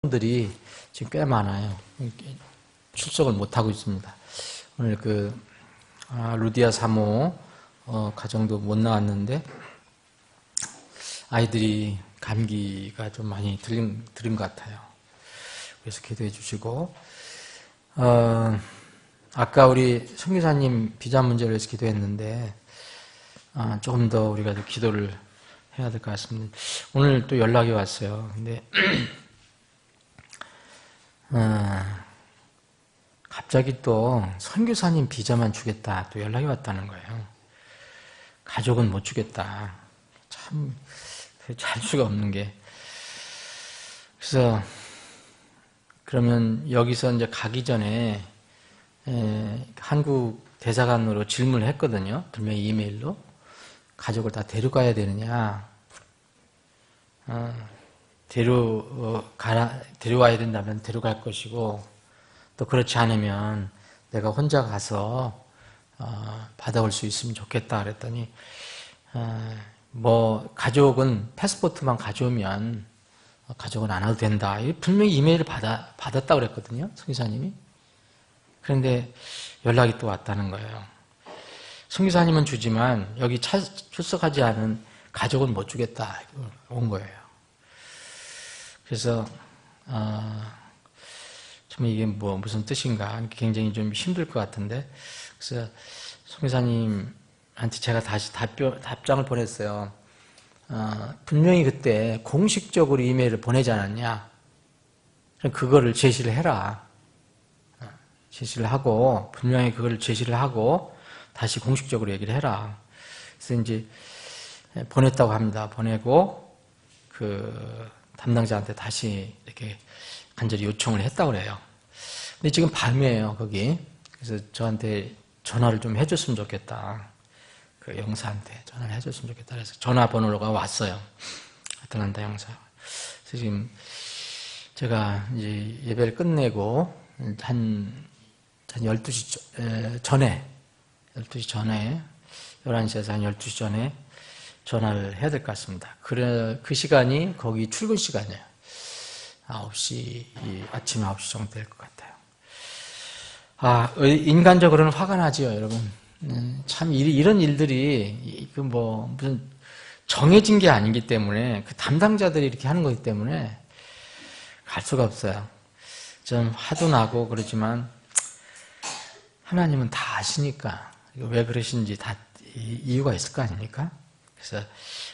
들이 지금 꽤 많아요. 출석을 못하고 있습니다. 오늘 루디아 사모 가정도 못 나왔는데 아이들이 감기가 좀 많이 들린 것 같아요. 그래서 기도해 주시고 아까 우리 선교사님 비자 문제를 해서 기도했는데 조금 더 우리가 기도를 해야 될 것 같습니다. 오늘 또 연락이 왔어요. 근데 갑자기 또 선교사님 비자만 주겠다 또 연락이 왔다는 거예요. 가족은 못 주겠다. 참 잘 수가 없는 게. 그래서 그러면 여기서 이제 가기 전에 한국 대사관으로 질문을 했거든요. 분명히 이메일로. 가족을 다 데려가야 되느냐. 데려와야 된다면 데려갈 것이고, 또 그렇지 않으면 내가 혼자 가서 받아올 수 있으면 좋겠다 그랬더니 가족은 패스포트만 가져오면 가족은 안 와도 된다. 분명히 이메일을 받았다고 그랬거든요. 선교사님이. 그런데 연락이 또 왔다는 거예요. 선교사님은 주지만 여기 출석하지 않은 가족은 못 주겠다. 온 거예요. 그래서 참 이게 무슨 뜻인가 굉장히 좀 힘들 것 같은데, 그래서 선교사님한테 제가 다시 답장을 보냈어요. 분명히 그때 공식적으로 이메일을 보내지 않았냐? 그거를 제시를 해라. 제시를 하고 분명히 그걸 제시를 하고 다시 공식적으로 얘기를 해라. 그래서 이제 보냈다고 합니다. 보내고 담당자한테 다시 이렇게 간절히 요청을 했다고 그래요. 근데 지금 밤이에요, 거기. 그래서 저한테 전화를 좀 해줬으면 좋겠다. 그 영사한테 전화를 해줬으면 좋겠다. 그래서 전화번호가 왔어요. 아틀란타 영사. 그래서 지금 제가 이제 예배를 끝내고 한 12시 전에, 12시 전에, 11시에서 한 12시 전에 전화를 해야 될 것 같습니다. 그 시간이 거기 출근 시간이에요. 9시, 아침 9시 정도 될 것 같아요. 인간적으로는 화가 나지요, 여러분. 참, 이런 일들이, 무슨 정해진 게 아니기 때문에, 그 담당자들이 이렇게 하는 거기 때문에, 갈 수가 없어요. 좀 화도 나고 그러지만, 하나님은 다 아시니까, 왜 그러신지 다 이유가 있을 거 아닙니까? 그래서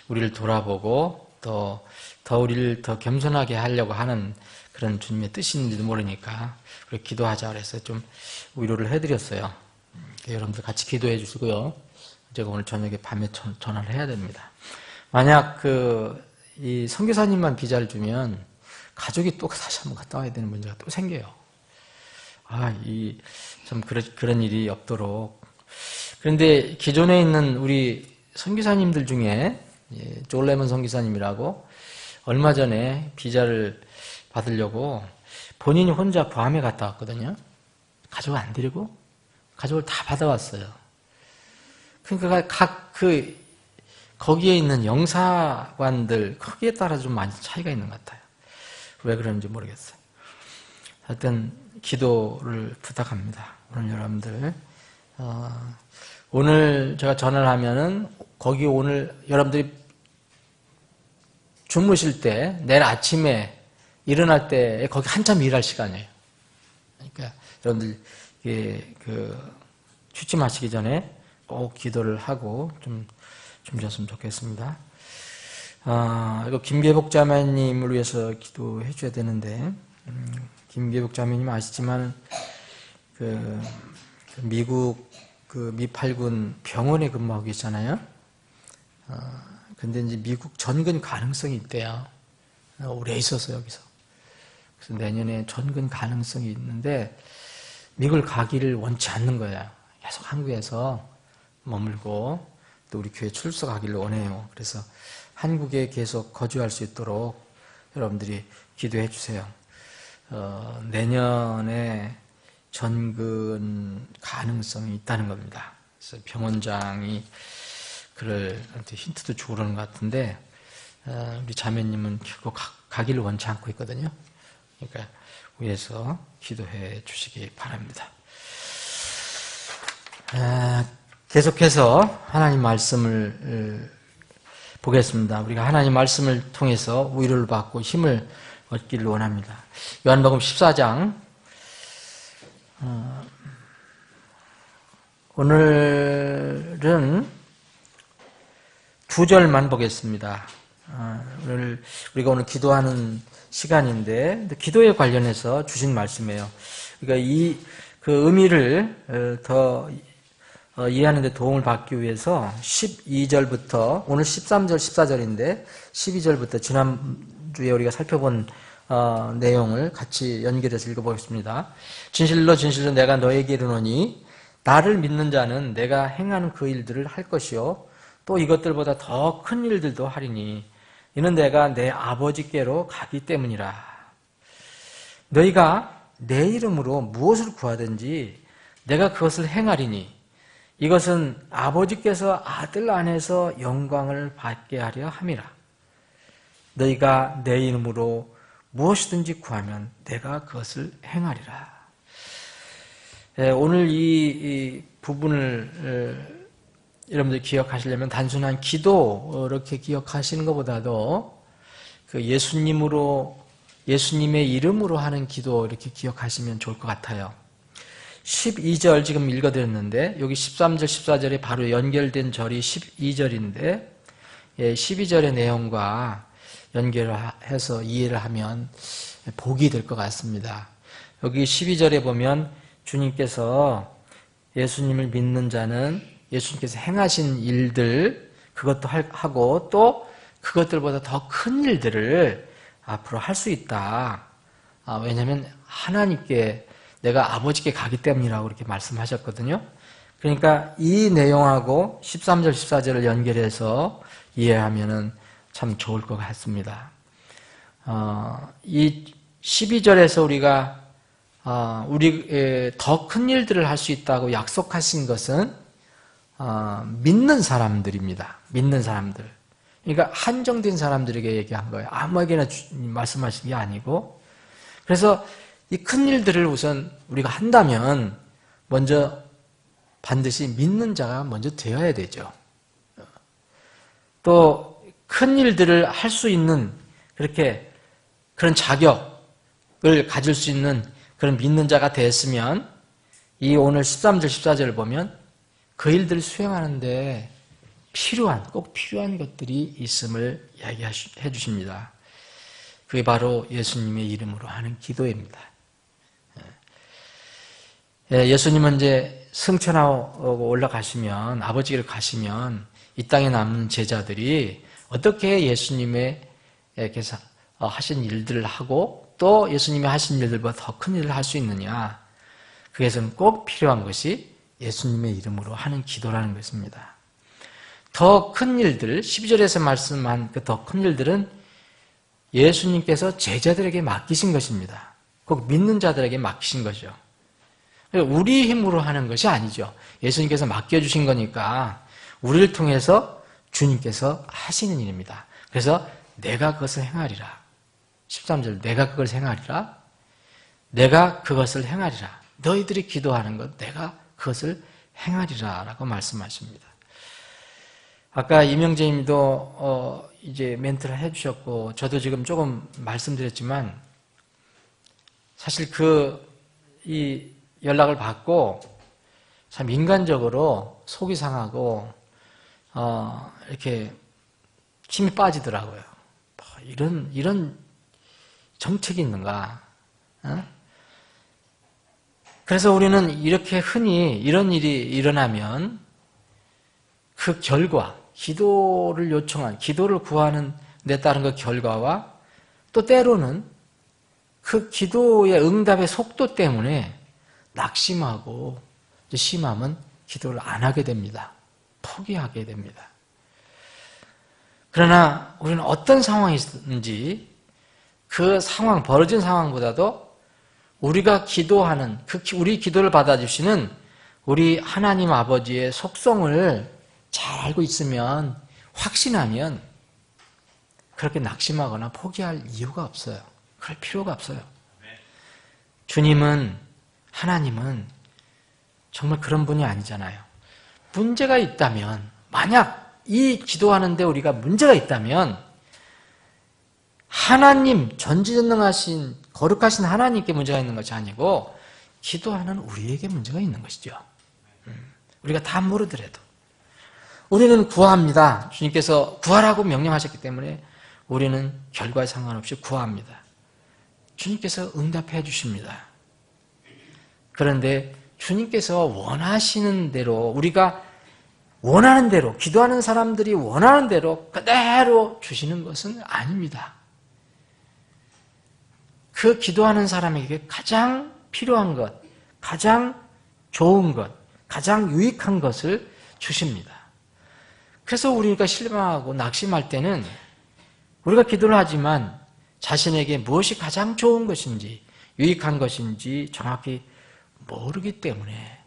우리를 돌아보고, 더 우리를 더 겸손하게 하려고 하는 그런 주님의 뜻인지도 모르니까 우리 기도하자 그래서 좀 위로를 해드렸어요. 여러분들 같이 기도해 주시고요. 제가 오늘 저녁에 밤에 전화를 해야 됩니다. 만약 이 선교사님만 비자를 주면 가족이 또 다시 한번 갔다 와야 되는 문제가 또 생겨요. 좀 그런 일이 없도록. 그런데 기존에 있는 우리 선교사님들 중에 존 레먼 선교사님이라고 얼마 전에 비자를 받으려고 본인이 혼자 괌에 갔다 왔거든요. 가족을 안 데리고 가족을 다 받아왔어요. 그러니까 거기에 있는 영사관들 크기에 따라 좀 많이 차이가 있는 것 같아요. 왜 그런지 모르겠어요. 하여튼 기도를 부탁합니다. 오늘 여러분들 오늘 제가 전화를 하면은 거기 오늘 여러분들이 주무실 때, 내일 아침에 일어날 때 거기 한참 일할 시간이에요. 그러니까 여러분들 취침하시기 전에 꼭 기도를 하고 좀 주셨으면 좋겠습니다. 이거 김계복 자매님을 위해서 기도해 줘야 되는데, 김계복 자매님 아시지만 미국 미8군 병원에 근무하고 계시잖아요. 근데 이제 미국 전근 가능성이 있대요. 오래 있어서 여기서. 그래서 내년에 전근 가능성이 있는데 미국을 가기를 원치 않는 거예요. 계속 한국에서 머물고 또 우리 교회 출석하기를 원해요. 그래서 한국에 계속 거주할 수 있도록 여러분들이 기도해 주세요. 내년에 전근 가능성이 있다는 겁니다. 그래서 병원장이 그를 힌트도 주고 그러는 것 같은데 우리 자매님은 결국 가기를 원치 않고 있거든요. 그러니까 위해서 기도해 주시기 바랍니다. 계속해서 하나님 말씀을 보겠습니다. 우리가 하나님 말씀을 통해서 위로를 받고 힘을 얻기를 원합니다. 요한복음 14장 오늘은 2절만 보겠습니다. 우리가 오늘 기도하는 시간인데 기도에 관련해서 주신 말씀이에요. 그러니까 그 의미를 더 이해하는 데 도움을 받기 위해서 12절부터 오늘 13절, 14절인데 12절부터 지난주에 우리가 살펴본 내용을 같이 연결해서 읽어보겠습니다. 진실로 진실로 내가 너에게 이르노니 나를 믿는 자는 내가 행하는 그 일들을 할 것이요 또 이것들보다 더 큰 일들도 하리니 이는 내가 내 아버지께로 가기 때문이라. 너희가 내 이름으로 무엇을 구하든지 내가 그것을 행하리니 이것은 아버지께서 아들 안에서 영광을 받게 하려 함이라. 너희가 내 이름으로 무엇이든지 구하면 내가 그것을 행하리라. 오늘 이 부분을 여러분들 기억하시려면 단순한 기도 이렇게 기억하시는 것보다도 그 예수님의 이름으로 하는 기도 이렇게 기억하시면 좋을 것 같아요. 12절 지금 읽어드렸는데 여기 13절, 14절에 바로 연결된 절이 12절인데 12절의 내용과 연결해서 이해를 하면 복이 될 것 같습니다. 여기 12절에 보면 주님께서 예수님을 믿는 자는 예수님께서 행하신 일들 그것도 하고 또 그것들보다 더 큰 일들을 앞으로 할 수 있다. 왜냐하면 하나님께 내가 아버지께 가기 때문이라고 이렇게 말씀하셨거든요. 그러니까 이 내용하고 13절, 14절을 연결해서 이해하면 참 좋을 것 같습니다. 이 12절에서 우리가 우리 더 큰 일들을 할 수 있다고 약속하신 것은 믿는 사람들입니다. 믿는 사람들. 그러니까 한정된 사람들에게 얘기한 거예요. 아무에게나 말씀하신 게 아니고. 그래서 이 큰 일들을 우선 우리가 한다면 먼저 반드시 믿는 자가 먼저 되어야 되죠. 또 큰 일들을 할 수 있는 그런 자격을 가질 수 있는 그런 믿는 자가 됐으면 이 오늘 13절, 14절을 보면 그 일들을 수행하는데 꼭 필요한 것들이 있음을 이야기해 주십니다. 그게 바로 예수님의 이름으로 하는 기도입니다. 예수님은 이제 승천하고 올라가시면 아버지를 가시면 이 땅에 남은 제자들이 어떻게 예수님께서 하신 일들을 하고 또 예수님이 하신 일들보다 더 큰 일을 할 수 있느냐. 그것은 꼭 필요한 것이 예수님의 이름으로 하는 기도라는 것입니다. 더 큰 일들, 12절에서 말씀한 그 더 큰 일들은 예수님께서 제자들에게 맡기신 것입니다. 꼭 믿는 자들에게 맡기신 거죠. 우리 힘으로 하는 것이 아니죠. 예수님께서 맡겨주신 거니까 우리를 통해서 주님께서 하시는 일입니다. 그래서 내가 그것을 행하리라. 13절 내가 그것을 행하리라. 내가 그것을 행하리라. 너희들이 기도하는 것 내가 그것을 행하리라 라고 말씀하십니다. 아까 이명재 님도 이제 멘트를 해주셨고 저도 지금 조금 말씀드렸지만 사실 이 연락을 받고 참 인간적으로 속이 상하고 이렇게 힘이 빠지더라고요. 이런 정책이 있는가? 그래서 우리는 이렇게 흔히 이런 일이 일어나면 그 결과, 기도를 구하는 데 따른 그 결과와 또 때로는 그 기도의 응답의 속도 때문에 낙심하고 심하면 기도를 안 하게 됩니다. 포기하게 됩니다. 그러나 우리는 어떤 상황이 있는지 그 상황, 벌어진 상황보다도 우리가 기도하는, 우리 기도를 받아주시는 우리 하나님 아버지의 속성을 잘 알고 있으면, 확신하면 그렇게 낙심하거나 포기할 이유가 없어요. 그럴 필요가 없어요. 주님은, 하나님은 정말 그런 분이 아니잖아요. 문제가 있다면, 만약 이 기도하는데 우리가 문제가 있다면 하나님, 전지전능하신 거룩하신 하나님께 문제가 있는 것이 아니고 기도하는 우리에게 문제가 있는 것이죠. 우리가 다 모르더라도 우리는 구합니다. 주님께서 구하라고 명령하셨기 때문에 우리는 결과에 상관없이 구합니다. 주님께서 응답해 주십니다. 그런데 주님께서 원하시는 대로, 우리가 원하는 대로, 기도하는 사람들이 원하는 대로 그대로 주시는 것은 아닙니다. 그 기도하는 사람에게 가장 필요한 것, 가장 좋은 것, 가장 유익한 것을 주십니다. 그래서 우리가 실망하고 낙심할 때는 우리가 기도를 하지만 자신에게 무엇이 가장 좋은 것인지, 유익한 것인지 정확히 모르기 때문에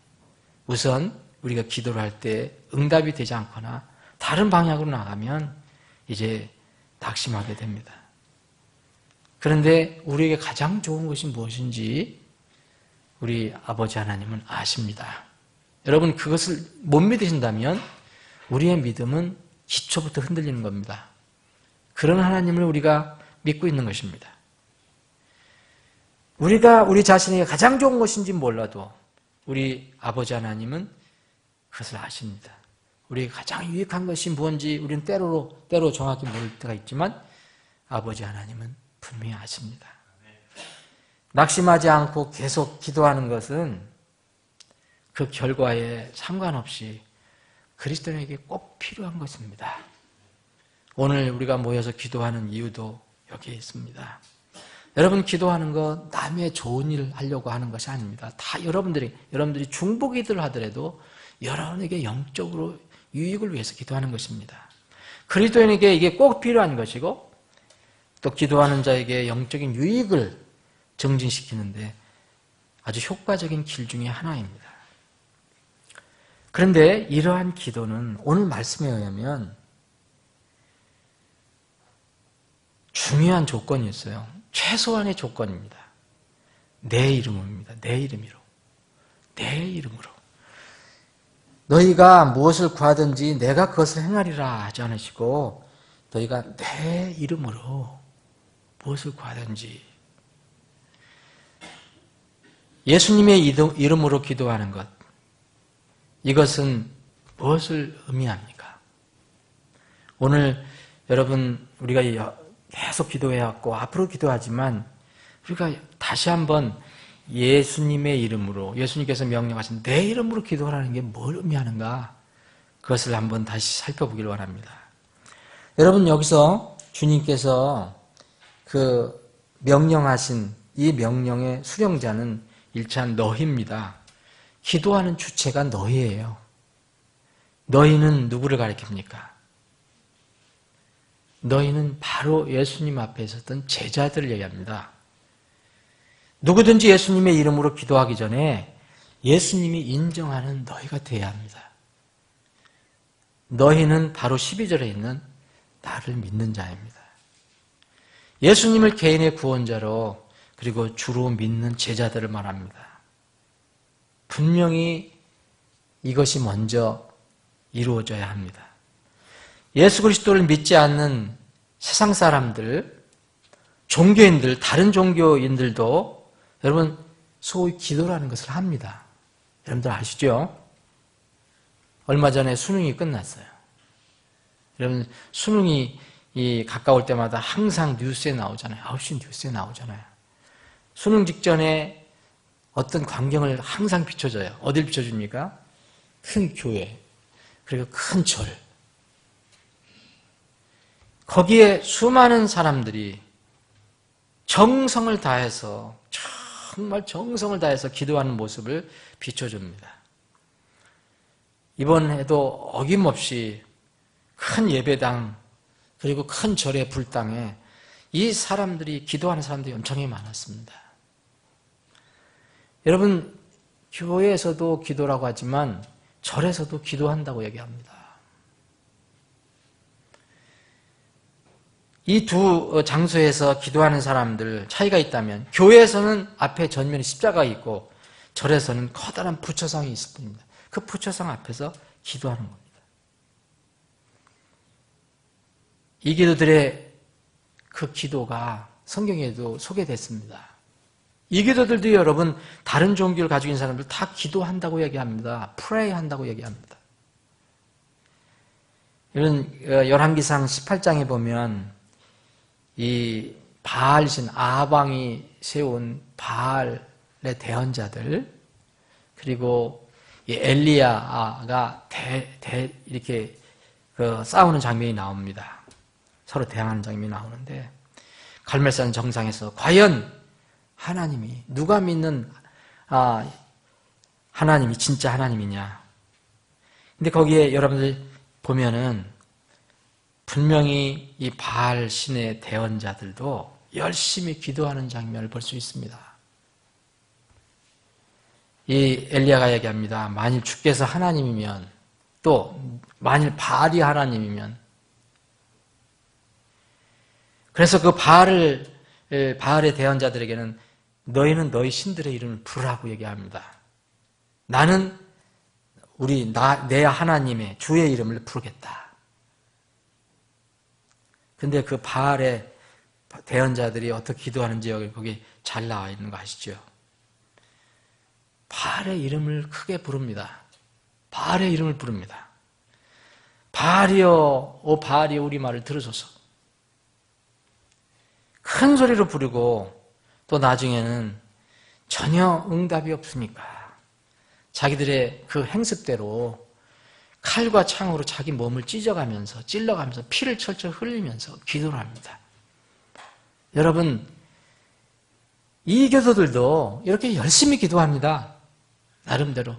우선 우리가 기도를 할 때 응답이 되지 않거나 다른 방향으로 나가면 이제 낙심하게 됩니다. 그런데 우리에게 가장 좋은 것이 무엇인지 우리 아버지 하나님은 아십니다. 여러분, 그것을 못 믿으신다면 우리의 믿음은 기초부터 흔들리는 겁니다. 그런 하나님을 우리가 믿고 있는 것입니다. 우리가 우리 자신에게 가장 좋은 것인지 몰라도 우리 아버지 하나님은 그것을 아십니다. 우리에게 가장 유익한 것이 무엇인지 우리는 때로 정확히 모를 때가 있지만 아버지 하나님은 분명히 아십니다. 낙심하지 않고 계속 기도하는 것은 그 결과에 상관없이 그리스도인에게 꼭 필요한 것입니다. 오늘 우리가 모여서 기도하는 이유도 여기에 있습니다. 여러분, 기도하는 거 남의 좋은 일을 하려고 하는 것이 아닙니다. 다 여러분들이 중보기도를 하더라도 여러분에게 영적으로 유익을 위해서 기도하는 것입니다. 그리스도인에게 이게 꼭 필요한 것이고 또 기도하는 자에게 영적인 유익을 증진시키는데 아주 효과적인 길 중에 하나입니다. 그런데 이러한 기도는 오늘 말씀에 의하면 중요한 조건이 있어요. 최소한의 조건입니다. 내 이름입니다. 내 이름으로. 내 이름으로. 너희가 무엇을 구하든지 내가 그것을 행하리라 하지 않으시고 너희가 내 이름으로 무엇을 구하든지. 예수님의 이름으로 기도하는 것, 이것은 무엇을 의미합니까? 오늘 여러분, 우리가 계속 기도해왔고 앞으로 기도하지만 우리가 다시 한번 예수님의 이름으로, 예수님께서 명령하신 내 이름으로 기도하라는 게 뭘 의미하는가, 그것을 한번 다시 살펴보길 원합니다. 여러분, 여기서 주님께서 그 명령하신 이 명령의 수령자는 일단 너희입니다. 기도하는 주체가 너희예요. 너희는 누구를 가리킵니까? 너희는 바로 예수님 앞에 있었던 제자들을 얘기합니다. 누구든지 예수님의 이름으로 기도하기 전에 예수님이 인정하는 너희가 되어야 합니다. 너희는 바로 12절에 있는 나를 믿는 자입니다. 예수님을 개인의 구원자로 그리고 주로 믿는 제자들을 말합니다. 분명히 이것이 먼저 이루어져야 합니다. 예수 그리스도를 믿지 않는 세상 사람들, 종교인들, 다른 종교인들도 여러분 소위 기도라는 것을 합니다. 여러분들 아시죠? 얼마 전에 수능이 끝났어요. 여러분, 수능이 가까울 때마다 항상 뉴스에 나오잖아요. 9시 뉴스에 나오잖아요. 수능 직전에 어떤 광경을 항상 비춰줘요. 어딜 비춰줍니까? 큰 교회, 그리고 큰 절. 거기에 수많은 사람들이 정성을 다해서, 정말 정성을 다해서 기도하는 모습을 비춰줍니다. 이번에도 어김없이 큰 예배당 그리고 큰 절의 불당에 이 사람들이, 기도하는 사람들이 엄청나게 많았습니다. 여러분, 교회에서도 기도라고 하지만 절에서도 기도한다고 얘기합니다. 이 두 장소에서 기도하는 사람들 차이가 있다면 교회에서는 앞에 전면에 십자가가 있고 절에서는 커다란 부처상이 있을 뿐입니다. 그 부처상 앞에서 기도하는 겁니다. 이 기도들의 그 기도가 성경에도 소개됐습니다. 이 기도들도 여러분 다른 종교를 가지고 있는 사람들 다 기도한다고 얘기합니다. pray 한다고 얘기합니다. 이런 열왕기상 18장에 보면 이 바알신 아방이 세운 바알의 대언자들 그리고 이 엘리야가 이렇게 싸우는 장면이 나옵니다. 서로 대항하는 장면이 나오는데 갈멜산 정상에서 과연 하나님이 누가 믿는 하나님이 진짜 하나님이냐? 근데 거기에 여러분들 보면은 분명히 이 바알 신의 대언자들도 열심히 기도하는 장면을 볼 수 있습니다. 이 엘리야가 얘기합니다. 만일 주께서 하나님이면 또 만일 바알이 하나님이면 그래서 그 바알의 대언자들에게는 너희는 너희 신들의 이름을 부르라고 얘기합니다. 나는 내 하나님의 주의 이름을 부르겠다. 근데 그 바알의 대언자들이 어떻게 기도하는지 여기 거기 잘 나와 있는 거 아시죠? 바알의 이름을 크게 부릅니다. 바알의 이름을 부릅니다. 바알이여, 오 바알이여 우리 말을 들으소서. 큰 소리로 부르고 또 나중에는 전혀 응답이 없으니까 자기들의 그 행습대로 칼과 창으로 자기 몸을 찔러가면서 피를 철철 흘리면서 기도를 합니다. 여러분, 이 교도들도 이렇게 열심히 기도합니다. 나름대로.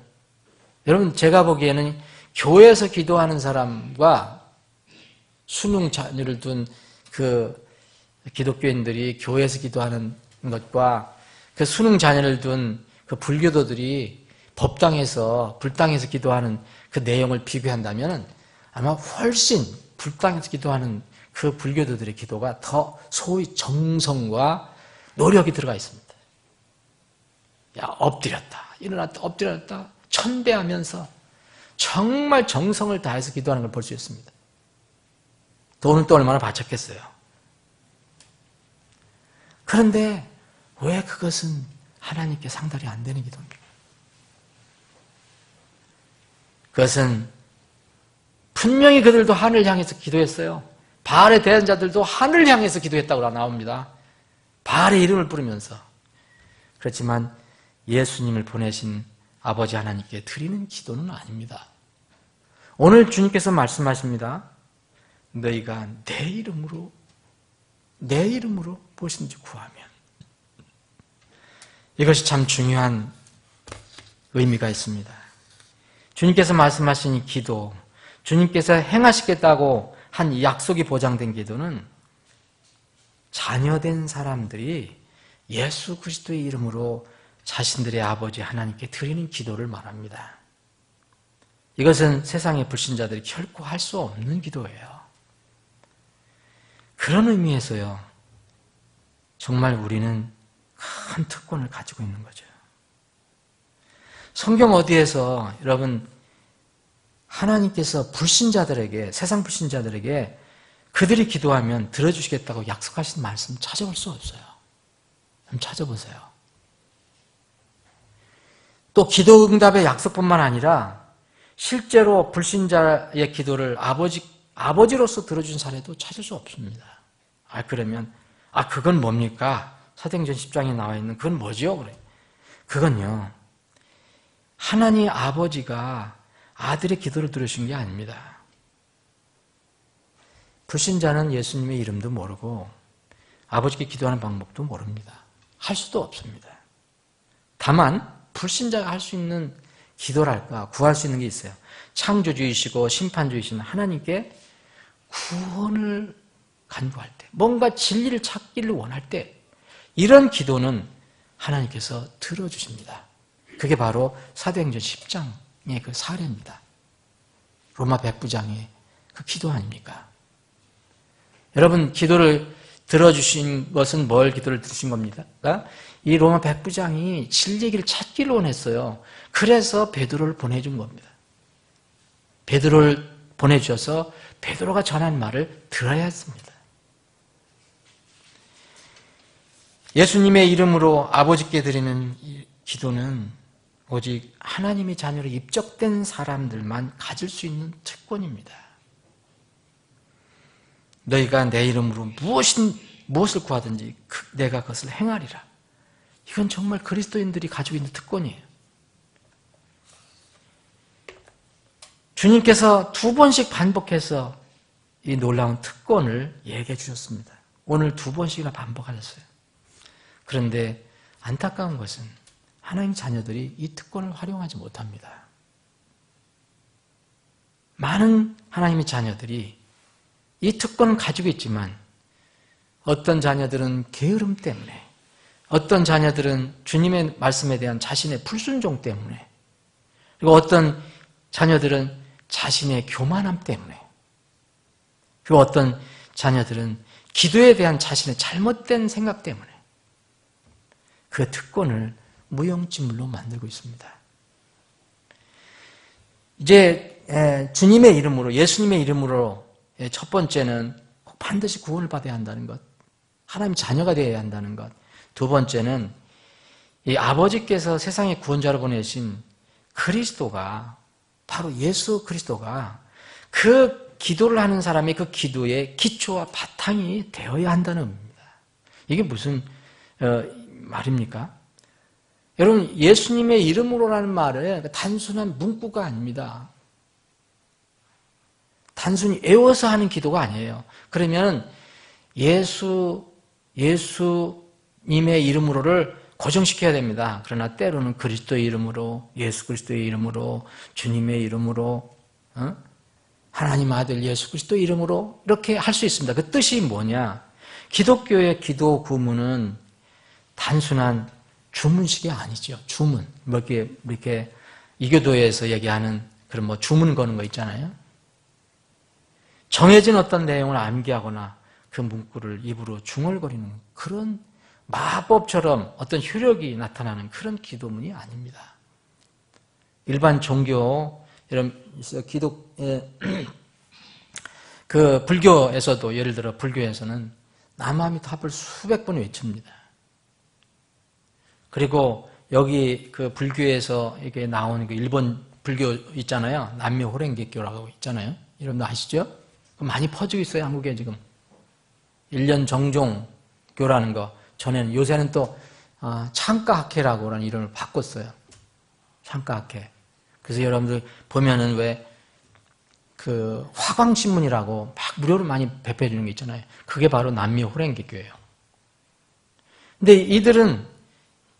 여러분, 제가 보기에는 교회에서 기도하는 사람과 수능 자녀를 둔 그 기독교인들이 교회에서 기도하는 것과 그 수능 자녀를 둔 그 불교도들이 불당에서 기도하는 그 내용을 비교한다면 아마 훨씬 불당에서 기도하는 그 불교도들의 기도가 더 소위 정성과 노력이 들어가 있습니다. 엎드렸다, 일어났다, 엎드렸다, 천배하면서 정말 정성을 다해서 기도하는 걸 볼 수 있습니다. 돈을 또 얼마나 바쳤겠어요. 그런데 왜 그것은 하나님께 상달이 안 되는 기도입니까? 그것은 분명히 그들도 하늘 향해서 기도했어요. 바알의 대언자들도 하늘 향해서 기도했다고 나옵니다. 바알의 이름을 부르면서. 그렇지만 예수님을 보내신 아버지 하나님께 드리는 기도는 아닙니다. 오늘 주님께서 말씀하십니다. 너희가 내 이름으로 무엇인지 구하면. 이것이 참 중요한 의미가 있습니다. 주님께서 말씀하신 이 기도, 주님께서 행하시겠다고 한 이 약속이 보장된 기도는 자녀된 사람들이 예수 그리스도의 이름으로 자신들의 아버지 하나님께 드리는 기도를 말합니다. 이것은 세상의 불신자들이 결코 할 수 없는 기도예요. 그런 의미에서요, 정말 우리는 큰 특권을 가지고 있는 거죠. 성경 어디에서 여러분 하나님께서 불신자들에게, 세상 불신자들에게 그들이 기도하면 들어주시겠다고 약속하신 말씀 찾아볼 수 없어요. 한번 찾아보세요. 또 기도 응답의 약속뿐만 아니라 실제로 불신자의 기도를 아버지로서 들어준 사례도 찾을 수 없습니다. 그러면 그건 뭡니까? 사도행전 10장에 나와 있는 그건 뭐죠? 그래. 그건요, 하나님 아버지가 아들의 기도를 들으신 게 아닙니다. 불신자는 예수님의 이름도 모르고 아버지께 기도하는 방법도 모릅니다. 할 수도 없습니다. 다만 불신자가 할 수 있는 기도랄까, 구할 수 있는 게 있어요. 창조주이시고 심판주이신 하나님께 구원을 간구할 때, 뭔가 진리를 찾기를 원할 때, 이런 기도는 하나님께서 들어주십니다. 그게 바로 사도행전 10장의 그 사례입니다. 로마 백부장의 그 기도 아닙니까? 여러분, 기도를 들어주신 것은 뭘 기도를 들으신 겁니까? 이 로마 백부장이 진리를 찾기를 원했어요. 그래서 베드로를 보내준 겁니다. 베드로를 보내주셔서 베드로가 전한 말을 들어야 했습니다. 예수님의 이름으로 아버지께 드리는 기도는 오직 하나님의 자녀로 입적된 사람들만 가질 수 있는 특권입니다. 너희가 내 이름으로 무엇을 구하든지 내가 그것을 행하리라. 이건 정말 그리스도인들이 가지고 있는 특권이에요. 주님께서 2번씩 반복해서 이 놀라운 특권을 얘기해 주셨습니다. 오늘 2번씩이나 반복하셨어요. 그런데 안타까운 것은 하나님 자녀들이 이 특권을 활용하지 못합니다. 많은 하나님의 자녀들이 이 특권을 가지고 있지만 어떤 자녀들은 게으름 때문에, 어떤 자녀들은 주님의 말씀에 대한 자신의 불순종 때문에, 그리고 어떤 자녀들은 자신의 교만함 때문에, 그리고 어떤 자녀들은 기도에 대한 자신의 잘못된 생각 때문에 그 특권을 무용지물로 만들고 있습니다. 이제 주님의 이름으로, 예수님의 이름으로 첫 번째는 꼭 반드시 구원을 받아야 한다는 것, 하나님 자녀가 되어야 한다는 것. 2번째는 이 아버지께서 세상에 구원자로 보내신 그리스도가, 바로 예수 그리스도가 그 기도를 하는 사람이 그 기도의 기초와 바탕이 되어야 한다는 의미입니다. 이게 무슨 말입니까? 여러분, 예수님의 이름으로라는 말은 단순한 문구가 아닙니다. 단순히 외워서 하는 기도가 아니에요. 그러면 예수님의 이름으로를 고정시켜야 됩니다. 그러나 때로는 그리스도의 이름으로, 예수 그리스도의 이름으로, 주님의 이름으로, 하나님 아들 예수 그리스도의 이름으로 이렇게 할 수 있습니다. 그 뜻이 뭐냐? 기독교의 기도 구문은 단순한 주문식이 아니죠. 주문. 이렇게 이교도에서 얘기하는 그런 주문 거는 거 있잖아요. 정해진 어떤 내용을 암기하거나 그 문구를 입으로 중얼거리는 그런 마법처럼 어떤 효력이 나타나는 그런 기도문이 아닙니다. 일반 종교, 이런 그 불교에서도, 예를 들어 불교에서는 남아미타불 수백 번 외칩니다. 그리고 여기 그 불교에서 이게 나오는 그 일본 불교 있잖아요. 남묘 호랭개교라고 있잖아요. 여러분도 아시죠? 많이 퍼지고 있어요, 한국에 지금. 일년 정종교라는 거. 전에는, 요새는 또 창가학회라고 하는 이름을 바꿨어요. 창가학회. 그래서 여러분들 보면은 왜 그 화광신문이라고 막 무료로 많이 배포해 주는 게 있잖아요. 그게 바로 남묘 호랭개교예요. 근데 이들은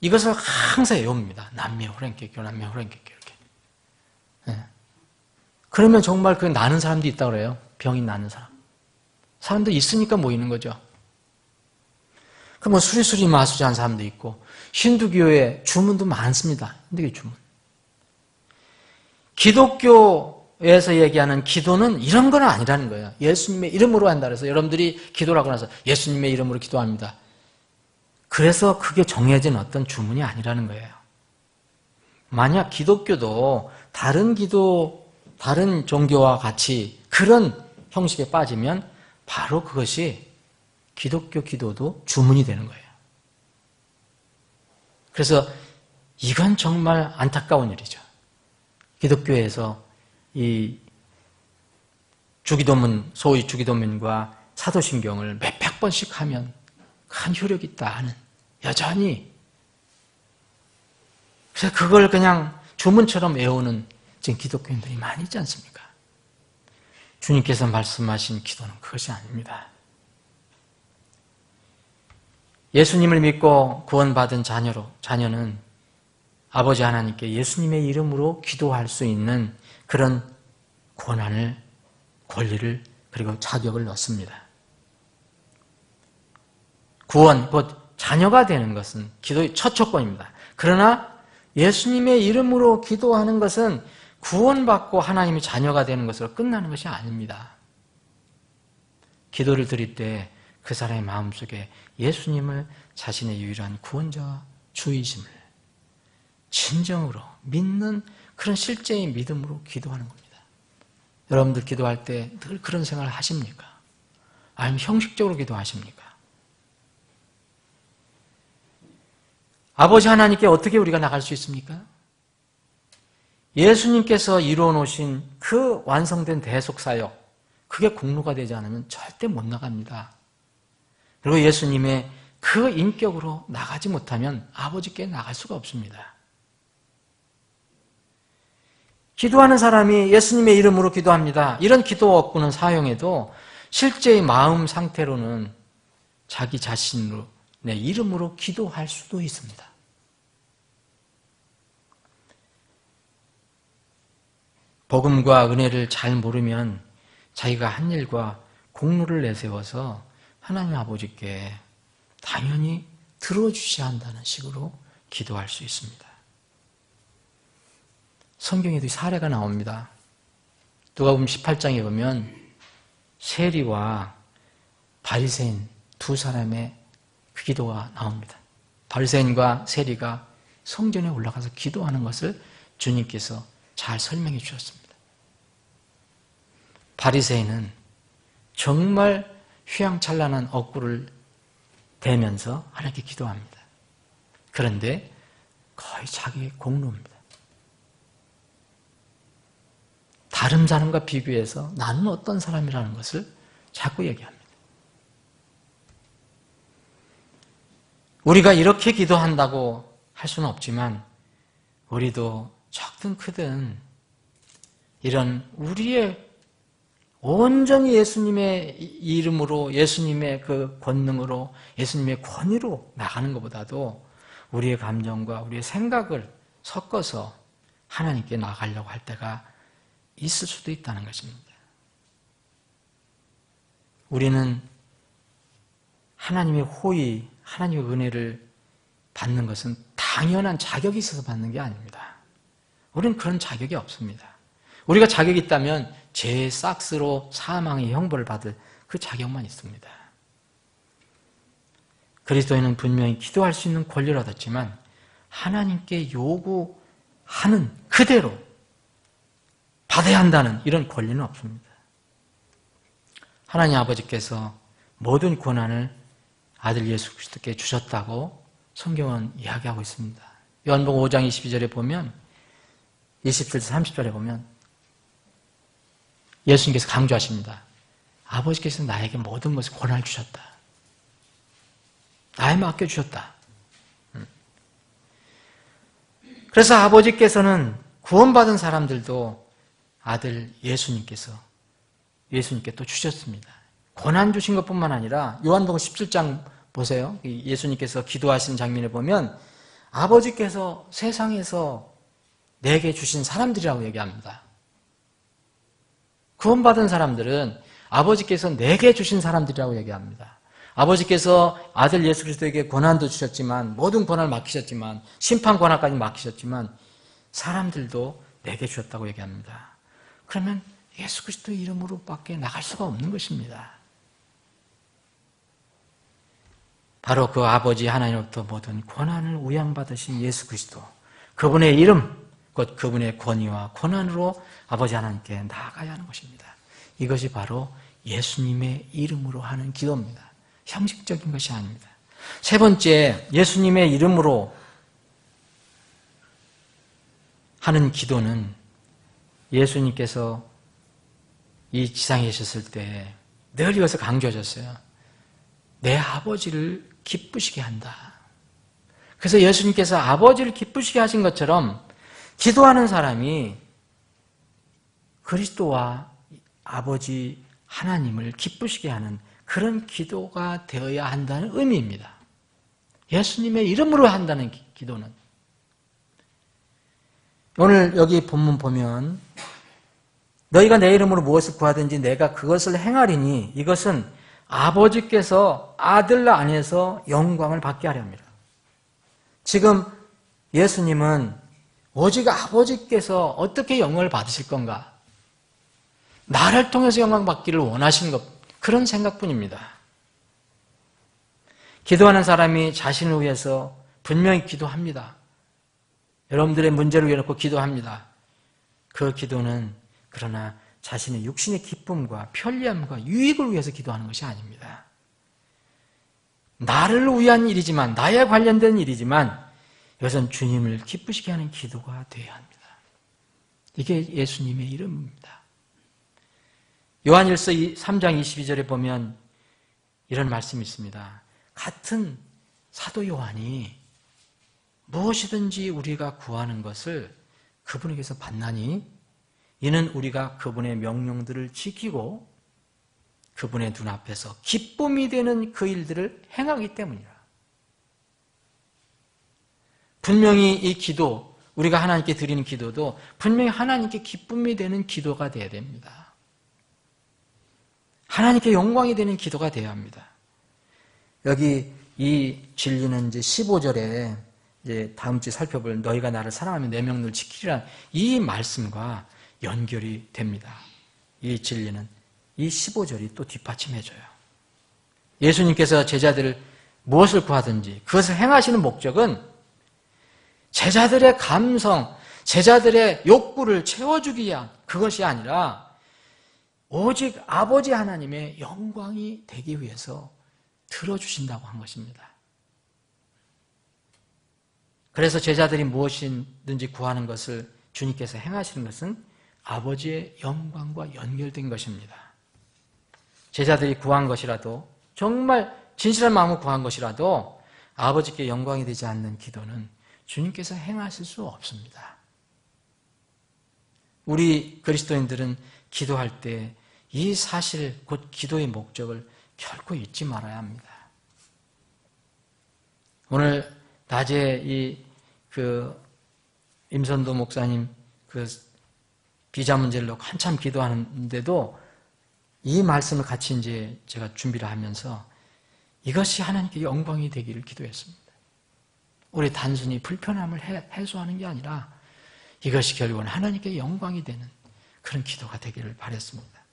이것을 항상 외웁니다. 남묘 호랭개교, 남묘 호랭개교 이렇게. 네. 그러면 정말 그 나는 사람도 있다고 그래요. 병이 나는 사람. 사람도 있으니까 모이는 거죠. 그 수리수리 마수자한 사람도 있고, 힌두교의 주문도 많습니다. 힌두교 주문. 기독교에서 얘기하는 기도는 이런 건 아니라는 거예요. 예수님의 이름으로 한다 그래서 여러분들이 기도를 하고 나서 예수님의 이름으로 기도합니다. 그래서 그게 정해진 어떤 주문이 아니라는 거예요. 만약 기독교도 다른 종교와 같이 그런 형식에 빠지면 바로 그것이 기독교 기도도 주문이 되는 거예요. 그래서 이건 정말 안타까운 일이죠. 기독교에서 이 주기도문, 소위 주기도문과 사도신경을 몇백 번씩 하면 큰 효력이 있다 하는, 여전히. 그래서 그걸 그냥 주문처럼 외우는 지금 기독교인들이 많이 있지 않습니까? 주님께서 말씀하신 기도는 그것이 아닙니다. 예수님을 믿고 구원받은 자녀는 아버지 하나님께 예수님의 이름으로 기도할 수 있는 그런 권한을, 권리를, 그리고 자격을 얻습니다. 구원, 곧 자녀가 되는 것은 기도의 첫 조건입니다. 그러나 예수님의 이름으로 기도하는 것은 구원받고 하나님의 자녀가 되는 것으로 끝나는 것이 아닙니다. 기도를 드릴 때 그 사람의 마음속에 예수님을 자신의 유일한 구원자와 주이심을 진정으로 믿는 그런 실제의 믿음으로 기도하는 겁니다. 여러분들 기도할 때 늘 그런 생각을 하십니까? 아니면 형식적으로 기도하십니까? 아버지 하나님께 어떻게 우리가 나갈 수 있습니까? 예수님께서 이루어 놓으신 그 완성된 대속사역, 그게 공로가 되지 않으면 절대 못 나갑니다. 그리고 예수님의 그 인격으로 나가지 못하면 아버지께 나갈 수가 없습니다. 기도하는 사람이 예수님의 이름으로 기도합니다. 이런 기도 어구는 사용해도 실제의 마음 상태로는 자기 자신으로 내 이름으로 기도할 수도 있습니다. 복음과 은혜를 잘 모르면 자기가 한 일과 공로를 내세워서 하나님 아버지께 당연히 들어주셔야 한다는 식으로 기도할 수 있습니다. 성경에도 사례가 나옵니다. 누가복음 18장에 보면 세리와 바리새인 두 사람의 그 기도가 나옵니다. 바리새인과 세리가 성전에 올라가서 기도하는 것을 주님께서 잘 설명해 주셨습니다. 바리새인은 정말 휘황찬란한 억구를 대면서 하나님께 기도합니다. 그런데 거의 자기의 공로입니다. 다른 사람과 비교해서 나는 어떤 사람이라는 것을 자꾸 얘기합니다. 우리가 이렇게 기도한다고 할 수는 없지만 우리도 작든 크든 이런 우리의 온전히 예수님의 이름으로 예수님의 그 권능으로 예수님의 권위로 나가는 것보다도 우리의 감정과 우리의 생각을 섞어서 하나님께 나가려고 할 때가 있을 수도 있다는 것입니다. 우리는 하나님의 호의, 하나님의 은혜를 받는 것은 당연한 자격이 있어서 받는 게 아닙니다. 우리는 그런 자격이 없습니다. 우리가 자격이 있다면 죄의 싹스로 사망의 형벌을 받을 그 자격만 있습니다. 그리스도인은 분명히 기도할 수 있는 권리를 얻었지만 하나님께 요구하는 그대로 받아야 한다는 이런 권리는 없습니다. 하나님 아버지께서 모든 권한을 아들 예수 그리스도께 주셨다고 성경은 이야기하고 있습니다. 요한복음 5장 22절에 보면 27절 30절에 보면 예수님께서 강조하십니다. 아버지께서 나에게 모든 것을 권한을 주셨다. 나에게 맡겨주셨다. 그래서 아버지께서는 구원받은 사람들도 아들 예수님께 또 주셨습니다. 권한 주신 것뿐만 아니라 요한복음 17장 보세요. 예수님께서 기도하시는 장면을 보면 아버지께서 세상에서 내게 주신 사람들이라고 얘기합니다. 구원받은 사람들은 아버지께서 내게 주신 사람들이라고 얘기합니다. 아버지께서 아들 예수 그리스도에게 권한도 주셨지만 모든 권한을 맡기셨지만 심판 권한까지 맡기셨지만 사람들도 내게 주셨다고 얘기합니다. 그러면 예수 그리스도의 이름으로밖에 나갈 수가 없는 것입니다. 바로 그 아버지 하나님으로부터 모든 권한을 우양받으신 예수 그리스도, 그분의 이름, 곧 그분의 권위와 권한으로 아버지 하나님께 나아가야 하는 것입니다. 이것이 바로 예수님의 이름으로 하는 기도입니다. 형식적인 것이 아닙니다. 세 번째, 예수님의 이름으로 하는 기도는 예수님께서 이 지상에 계셨을 때 늘 이것을 강조하셨어요. 내 아버지를 기쁘시게 한다. 그래서 예수님께서 아버지를 기쁘시게 하신 것처럼 기도하는 사람이 그리스도와 아버지 하나님을 기쁘시게 하는 그런 기도가 되어야 한다는 의미입니다. 예수님의 이름으로 한다는 기도는. 오늘 여기 본문 보면 너희가 내 이름으로 무엇을 구하든지 내가 그것을 행하리니 이것은 아버지께서 아들 안에서 영광을 받게 하려 합니다. 지금 예수님은 오직 아버지께서 어떻게 영광을 받으실 건가? 나를 통해서 영광 받기를 원하시는 것, 그런 생각뿐입니다. 기도하는 사람이 자신을 위해서 분명히 기도합니다. 여러분들의 문제를 위해 놓고 기도합니다. 그 기도는 그러나 자신의 육신의 기쁨과 편리함과 유익을 위해서 기도하는 것이 아닙니다. 나를 위한 일이지만, 나에 관련된 일이지만 이것은 주님을 기쁘시게 하는 기도가 되어야 합니다. 이게 예수님의 이름입니다. 요한일서 3장 22절에 보면 이런 말씀이 있습니다. 같은 사도 요한이 무엇이든지 우리가 구하는 것을 그분에게서 받나니 이는 우리가 그분의 명령들을 지키고 그분의 눈앞에서 기쁨이 되는 그 일들을 행하기 때문이라. 분명히 이 기도, 우리가 하나님께 드리는 기도도 분명히 하나님께 기쁨이 되는 기도가 되어야 됩니다. 하나님께 영광이 되는 기도가 되어야 합니다. 여기 이 진리는 이제 15절에 이제 다음 주에 살펴볼 너희가 나를 사랑하면 내 명령을 지키리라 이 말씀과 연결이 됩니다. 이 진리는 이 15절이 또 뒷받침해줘요. 예수님께서 제자들을 무엇을 구하든지 그것을 행하시는 목적은 제자들의 감성, 제자들의 욕구를 채워주기 위한 그것이 아니라 오직 아버지 하나님의 영광이 되기 위해서 들어주신다고 한 것입니다. 그래서 제자들이 무엇이든지 구하는 것을 주님께서 행하시는 것은 아버지의 영광과 연결된 것입니다. 제자들이 구한 것이라도 정말 진실한 마음으로 구한 것이라도 아버지께 영광이 되지 않는 기도는 주님께서 행하실 수 없습니다. 우리 그리스도인들은 기도할 때 이 사실 곧 기도의 목적을 결코 잊지 말아야 합니다. 오늘 낮에 임선도 목사님 비자 문제를 놓고 한참 기도하는데도 이 말씀을 같이 이제 제가 준비를 하면서 이것이 하나님께 영광이 되기를 기도했습니다. 우리 단순히 불편함을 해소하는 게 아니라 이것이 결국은 하나님께 영광이 되는 그런 기도가 되기를 바랬습니다.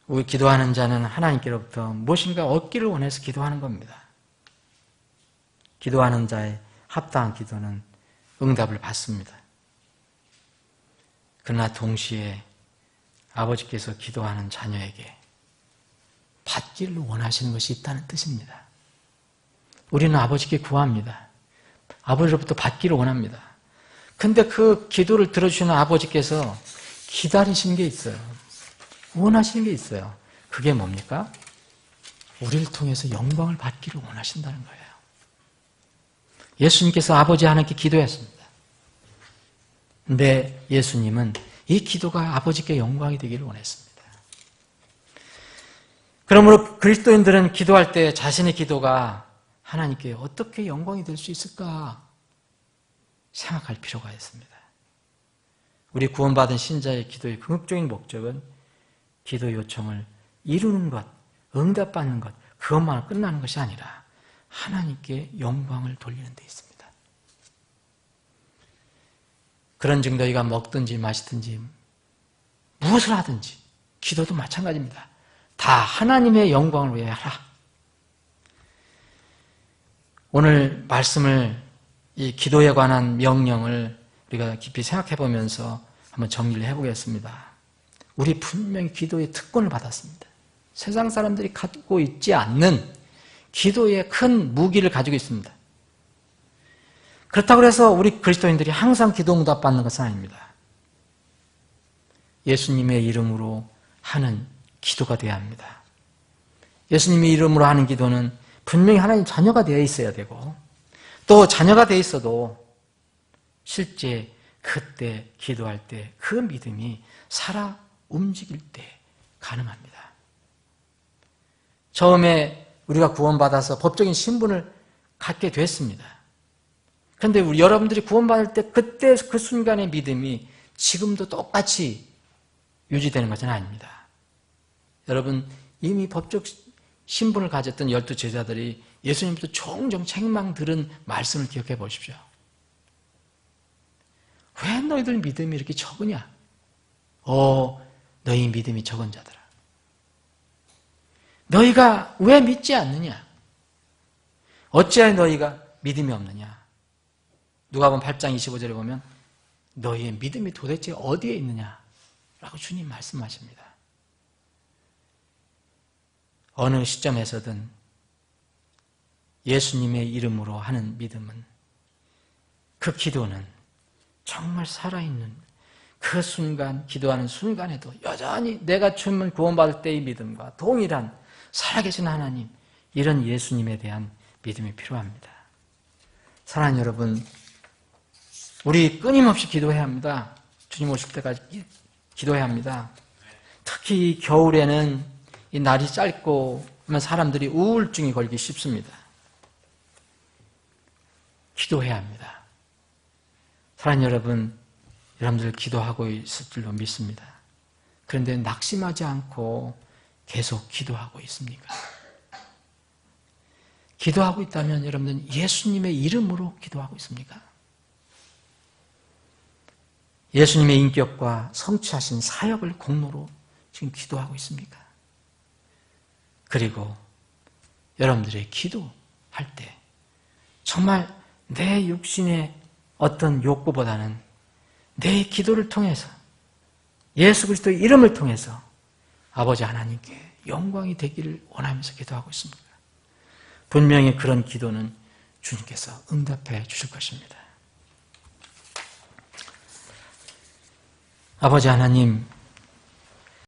우리 기도하는 자는 하나님께로부터 무엇인가 얻기를 원해서 기도하는 겁니다. 기도하는 자의 합당한 기도는 응답을 받습니다. 그러나 동시에 아버지께서 기도하는 자녀에게 받기를 원하시는 것이 있다는 뜻입니다. 우리는 아버지께 구합니다. 아버지로부터 받기를 원합니다. 근데 그 기도를 들어주시는 아버지께서 기다리시는 게 있어요. 원하시는 게 있어요. 그게 뭡니까? 우리를 통해서 영광을 받기를 원하신다는 거예요. 예수님께서 아버지 하나님께 기도했습니다. 근데 예수님은 이 기도가 아버지께 영광이 되기를 원했습니다. 그러므로 그리스도인들은 기도할 때 자신의 기도가 하나님께 어떻게 영광이 될 수 있을까 생각할 필요가 있습니다. 우리 구원받은 신자의 기도의 궁극적인 목적은 기도 요청을 이루는 것, 응답받는 것, 그것만 끝나는 것이 아니라 하나님께 영광을 돌리는 데 있습니다. 그런즉 너희가 먹든지 마시든지 무엇을 하든지 기도도 마찬가지입니다. 다 하나님의 영광을 위해 하라. 오늘 말씀을 이 기도에 관한 명령을 우리가 깊이 생각해 보면서 한번 정리를 해보겠습니다. 우리 분명히 기도의 특권을 받았습니다. 세상 사람들이 갖고 있지 않는 기도의 큰 무기를 가지고 있습니다. 그렇다고 해서 우리 그리스도인들이 항상 기도 응답 받는 것은 아닙니다. 예수님의 이름으로 하는 기도가 되어야 합니다. 예수님의 이름으로 하는 기도는 분명히 하나님 자녀가 되어 있어야 되고 또 자녀가 되어 있어도 실제 그때 기도할 때 그 믿음이 살아 움직일 때 가능합니다. 처음에 우리가 구원받아서 법적인 신분을 갖게 됐습니다. 그런데 여러분들이 구원받을 때 그때 그 순간의 믿음이 지금도 똑같이 유지되는 것은 아닙니다. 여러분 이미 법적 신분을 가졌던 12 제자들이 예수님부터 종종 책망 들은 말씀을 기억해 보십시오. 왜 너희들 믿음이 이렇게 적으냐? 너희 믿음이 적은 자들아. 너희가 왜 믿지 않느냐? 어찌하여 너희가 믿음이 없느냐? 누가복음 8장 25절에 보면 너희의 믿음이 도대체 어디에 있느냐? 라고 주님 말씀하십니다. 어느 시점에서든 예수님의 이름으로 하는 믿음은, 그 기도는 정말 살아있는 그 순간, 기도하는 순간에도 여전히 내가 주님을 구원받을 때의 믿음과 동일한 살아계신 하나님, 이런 예수님에 대한 믿음이 필요합니다. 사랑하는 여러분, 우리 끊임없이 기도해야 합니다. 주님 오실 때까지 기도해야 합니다. 특히 겨울에는 이 날이 짧고 하면 사람들이 우울증이 걸기 쉽습니다. 기도해야 합니다. 사랑하는 여러분, 여러분들 기도하고 있을 줄로 믿습니다. 그런데 낙심하지 않고 계속 기도하고 있습니까? 기도하고 있다면 여러분들은 예수님의 이름으로 기도하고 있습니까? 예수님의 인격과 성취하신 사역을 공로로 지금 기도하고 있습니까? 그리고 여러분들의 기도할 때 정말 내 육신의 어떤 욕구보다는 내 기도를 통해서, 예수 그리스도의 이름을 통해서 아버지 하나님께 영광이 되기를 원하면서 기도하고 있습니다. 분명히 그런 기도는 주님께서 응답해 주실 것입니다. 아버지 하나님,